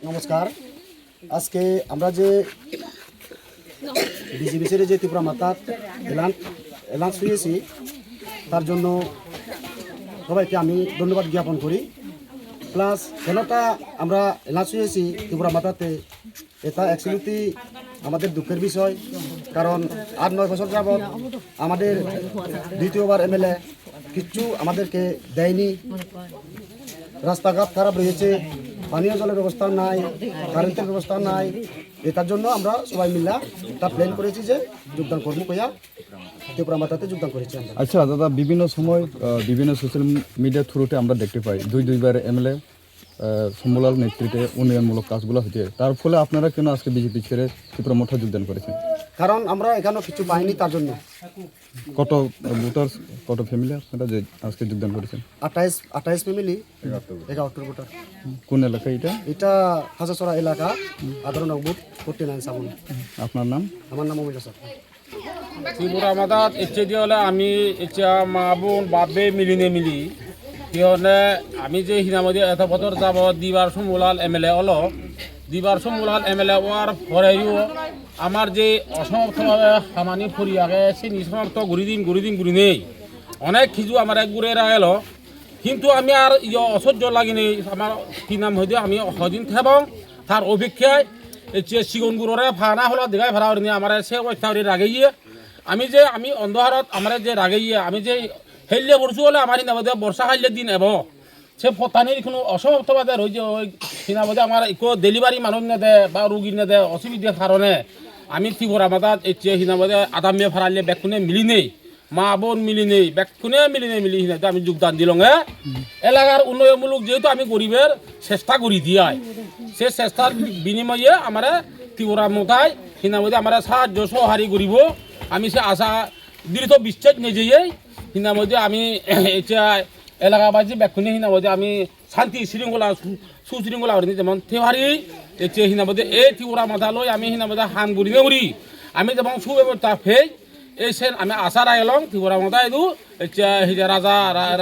নমস্কার। আজকে আমরা যে বিজিবিসির যে ত্রিপুরা মাতা এলান্স হয়েছি তার জন্য সবাইকে আমি ধন্যবাদ জ্ঞাপন করি। প্লাস কেনটা আমরা এলান্স হয়েছি ত্রিপুরা মাতাতে, এটা অ্যাকচুয়ালি আমাদের দুঃখের বিষয়। কারণ 8-9 বছর যাবৎ আমাদের দ্বিতীয়বার এমএলএ কিচ্ছু আমাদেরকে দেয়নি। রাস্তাঘাট খারাপ রয়েছে, পানীয় জলের ব্যবস্থা নাই, কারেন্টের ব্যবস্থা নাই। এটার জন্য আমরা সবাই মিলে একটা প্ল্যান করেছি যে যোগদান করবো কইয়া ত্রিপুরা মাতাতে যোগদান করেছি আমরা। আচ্ছা দাদা, বিভিন্ন সময় বিভিন্ন সোশ্যাল মিডিয়ার থ্রুতে আমরা দেখতে পাই দুইবার এমএলএ সমলাল নেতৃত্বে উন্নয়নমূলক কাজগুলো হচ্ছে। তার ফলে আপনারা কেন আজকে বিজেপি ছেড়ে ত্রিপুরা মোর্চা যোগদান করেছেন? কারণ আমরা এখানেও কিছু পাইনি, তার জন্য। কত ভোটার, কত ফ্যামিলি আপনারা যে আজকে যোগদান করেছেন? 28 ফ্যামিলি, 11 ভোটার। কোন এলাকা এটা? এটা হাজারছড়া এলাকা, 18 সাবন। আপনার নাম? আমার নাম অমিত স্যার। ত্রিপুরা মাতাত ইচ্ছে দিয়ে হলে আমি ইচ্ছা মা বোন বাপে মিলি কিহনে আমি যে হিনামতি এত বছর যাব দিবার সমুলাল এমএলএ হলো দিবার সমুলাল এমএলএ হওয়ার পরেও আমার যে অসমাপ্তভাবে সামানি ফরিয়াকে সেই নিঃসমাপ্ত ঘুরি নেই অনেক কিছু আমার এক ঘুরে এলো, কিন্তু আমি আর অসহ্য লাগিনি। আমার কি নাম হইতে আমি সদিন থাকবো তার অপেক্ষায় সিগুন গুড়রে ফানা হলো দেখাই ভাড়া নিয়ে আমার সে অত্যাচারে রাগে গিয়ে আমি অন্ধহারত আমার যে রাগে গিয়ে আমি যে হেললে বসু হলে আমার হিনাবাদে বর্ষা খাইলে দিন এব সে ফতানির কোনো অসমাপ্তবাদে রয়েছে ওই হিনাবাদে আমার একো ডেলিভারি মানুষ নেদে বা রুগী নেদে অসুবিধার কারণে আমি ত্রিপুরা মাতাত এসে হিনাবাদে আদামিয়ে ফারাইলে বেকুনে মিলি নেই, মা বোন মিলি নেই, বেকুনে মিলি হিনাতে আমি যোগদান দিলং। এলাকার উন্নয়নমূলক যেহেতু আমি গরিবের চেষ্টা করি দিয়াই সে চেষ্টার বিনিময়ে আমার ত্রিপুরা মোতায় হিনাবাদে আমার সাহায্য সহারি করিব আমি সে আশা দৃঢ় বিশ্বাস নিজেই হিনাবাদে আমি এটা এলাকাবাসী বেকুনে হিনাবাদে আমি শান্তি শৃঙ্খলা সুশৃঙ্খলা করি যেমন তেওহারি এতে হিনাবাদে এই ত্রিপুরা মাথা লই আমি হিনাবাদে হাম করি আমি যেমন সুব্যবস্থা ফেই এই সেন আমি আশা রাখলাম ত্রিপুরা মাথা এদু এটা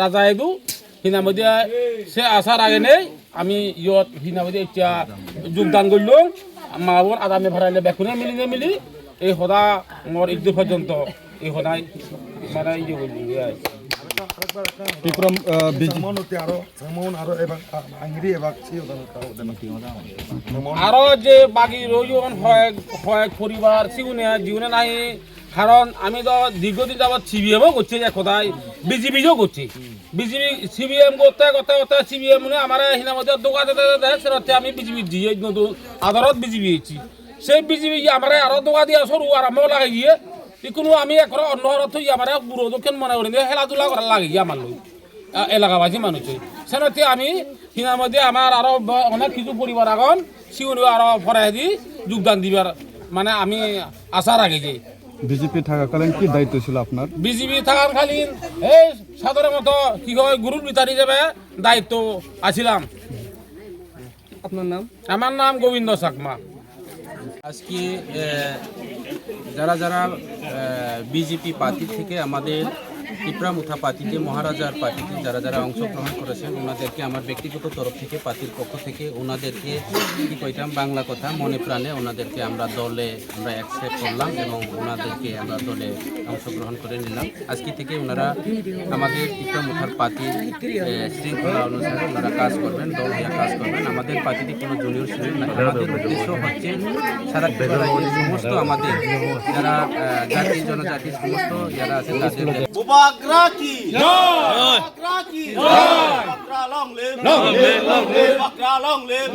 রাজা এদু হিনাবাদে সে আশা রাখে নেই আমি ইয়ত হিনাবাদে এটা যোগদান করলাম। মা বোন আদামে ভরাইলে বেকুনে মিলি এই সদা মোর ঈদ পর্যন্ত এই সদায় মানে ইয়ে করলি আরো যে বাকি রোজন হয় পরিবার জীবনে নাই। কারণ আমি তো দীর্ঘদিন যাবৎ সিবিএমও করছি, যে কোথায় বিজিবিও করছি। বিজিবি সিবিএম করতে সিবিএম আমার হিনামতে দোকানে সেরতে আমি বিজিবি দিয়ে নতুন আদালত বিজিবি হয়েছি। সেই বিজিবি আমার আরো দোকা দিয়ে সরু আরম্ভ লাগাই গিয়ে কোনো আমি এখন অন্য অর্থ আমার বুড়ো দক্ষিণ মনে করি খেলাধুলা করার লাগে গিয়ে আমার লোক এলাকাবাসী মানুষে সেনতে আমি হিনার মধ্যে আমার আরো অনেক কিছু পরিবার এখন সিউনি আরো ফরাই দি যোগদান দিবার মানে আমি আশা রাখি যে। বিজেপি থাকাকালীন কি দায়িত্ব ছিল আপনার? বিজেপি থাকাকালীন এই সাধারণ মতো কি হয় গুরুর বিচার হিসেবে দায়িত্ব আছিলাম। আপনার নাম? আমার নাম গোবিন্দ চাকমা। আজকে যারা বিজেপি পার্টি থেকে আমাদের ত্রিপুরা মুথা পার্টিতে মহারাজার পার্টিতে যারা অংশগ্রহণ করেছেন ওনাদেরকে আমার ব্যক্তিগত তরফ থেকে পার্টির পক্ষ থেকে ওনাদেরকে কি কইতাম বাংলা কথা মনে প্রাণে ওনাদেরকে আমরা দলে আমরা অ্যাকসেপ্ট করলাম এবং ওনাদেরকে আমরা দলে অংশগ্রহণ করে নিলাম। আজকে থেকে ওনারা আমাদের ত্রিপুরা মুথার পার্টির শৃঙ্খলা অনুসারে ওনারা কাজ করবেন, দল হয়ে কাজ করবেন। আমাদের পার্টিতে কোনো জুনিয়র সিনিয়র নাই। আমাদের উদ্দেশ্য হচ্ছে সারা ত্রিপুরা রাজ্যের সমস্ত আমাদের যারা জাতি জনজাতির সমস্ত যারা আছে তাদের Bubagra ki jai, Bubagra ki jai, Bubagra long live, Bubagra long live,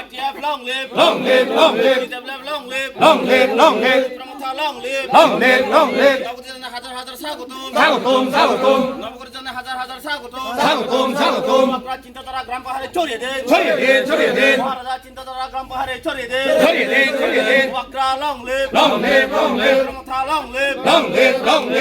YTF long live, TWF long live, Pramukha long live, নবগঠিত হাজার স্বাগতম, নবগঠিত হাজার স্বাগতম, আপনার চিন্তাধারা গ্রাম পাহাড়ে ছড়িয়ে দেন, মহারাজা চিন্তাধারা গ্রাম পাহাড়ে ছড়িয়ে দেন, Bubagra long live, Pramukha long live.